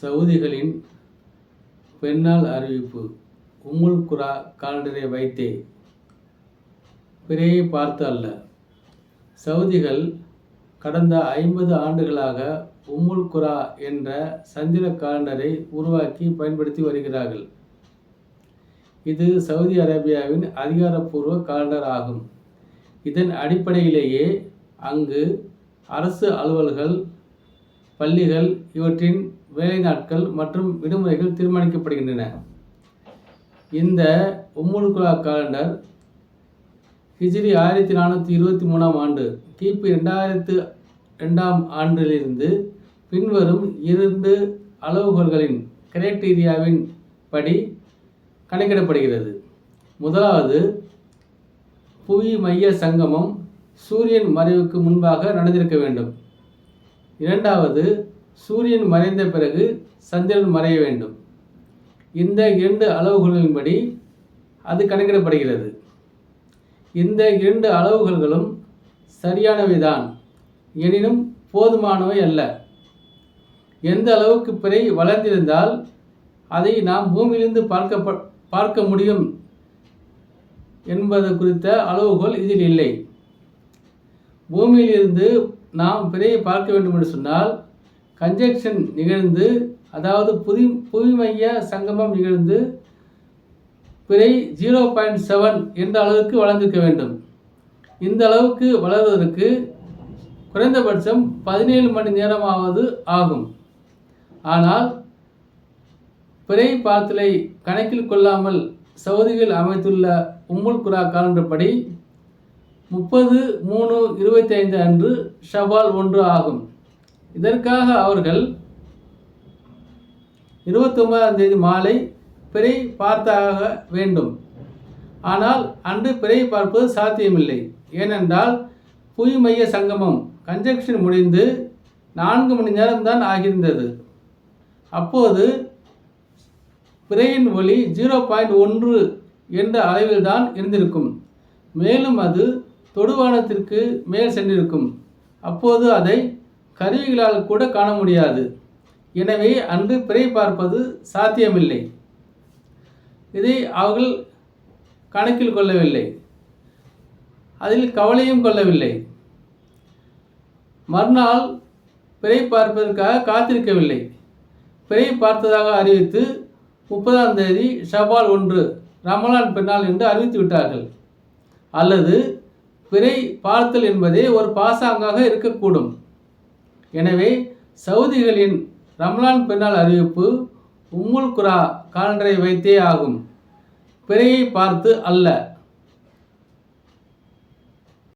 சவுதிகளின் பெருநாள் அறிவிப்பு. உம்முல் குரா காலண்டரை வைத்தே, பிறையை பார்த்து அல்ல. சவுதிகள் கடந்த 50 ஆண்டுகளாக உம்முல் குரா என்ற சந்திர காலண்டரை உருவாக்கி பயன்படுத்தி வருகிறார்கள். இது சவுதி அரேபியாவின் அதிகாரப்பூர்வ காலண்டர் ஆகும். இதன் அடிப்படையிலேயே அங்கு அரசு அலுவல்கள், பள்ளிகள் இவற்றின் வேலை நாட்கள் மற்றும் விடுமுறைகள் தீர்மானிக்கப்படுகின்றன. இந்த உம்முல் குரா காலண்டர் ஹிஜ்ரி 1423 ஆண்டு கிபி 2002 ஆண்டிலிருந்து பின்வரும் 2 அளவுகோல்களின் கிரைட்டீரியாவின் படி கணக்கிடப்படுகிறது. முதலாவது, புவி மைய சங்கமம் சூரியன் மறைவுக்கு முன்பாக நடந்திருக்க வேண்டும். இரண்டாவது, சூரியன் மறைந்த பிறகு சந்திரன் மறைய வேண்டும். இந்த 2 அளவுகளின்படி அது கணக்கிடப்படுகிறது. இந்த 2 அளவுகோல்களும் சரியானவைதான், எனினும் போதுமானவை அல்ல. எந்த அளவுக்கு பிறை வளர்ந்திருந்தால் அதை நாம் பூமியிலிருந்து பார்க்க முடியும் என்பது குறித்த அளவுகோல் இதில் இல்லை. பூமியிலிருந்து நாம் பிறையை பார்க்க வேண்டும் என்று சொன்னால் கன்ஜெக்ஷன் நிகழ்ந்து, அதாவது புவி மைய சங்கமம் நிகழ்ந்து பிறை 0.7 என்ற அளவுக்கு வளர்ந்திருக்க வேண்டும். இந்த அளவுக்கு வளர்வதற்கு குறைந்தபட்சம் 17 மணி நேரமாவது ஆகும். ஆனால் பிறை பார்த்தலை கணக்கில் கொள்ளாமல் சவுதிகள் அமைத்துள்ள உம்முல் குரா காலண்டர் படி 30/3/25 அன்று ஷவால் 1 ஆகும். இதற்காக அவர்கள் 29ஆம் தேதி மாலை பிறை பார்த்தாக வேண்டும். ஆனால் அன்று பிறை பார்ப்பது சாத்தியமில்லை. ஏனென்றால் புவி மைய சங்கமம் கன்ஜெக்ஷன் முடிந்து 4 மணி நேரம்தான் ஆகியிருந்தது. அப்போது பிறையின் ஒளி 0.1 என்ற அளவில்தான் இருந்திருக்கும். மேலும் அது தொடுவானத்திற்கு மேல் சென்றிருக்கும். அப்போது அதை கருவிகளால் கூட காண முடியாது. எனவே அன்று பிறை பார்ப்பது சாத்தியமில்லை. இதை அவர்கள் கணக்கில் கொள்ளவில்லை, அதில் கவலையும் கொள்ளவில்லை. மறுநாள் பிறை பார்ப்பதற்காக காத்திருக்கவில்லை. பிறை பார்த்ததாக அறிவித்து 30ஆம் தேதி ஷவால் 1 ரமலான் பெருநாள் என்று அறிவித்து விட்டார்கள். அல்லது பிறை பார்த்தல் என்பதே ஒரு பாசாங்காக இருக்கக்கூடும். எனவே சவுதிகளின் ரமலான் பெருநாள் அறிவிப்பு உம்முல் குரா காலண்டரை வைத்தே ஆகும், பிறையை பார்த்து அல்ல.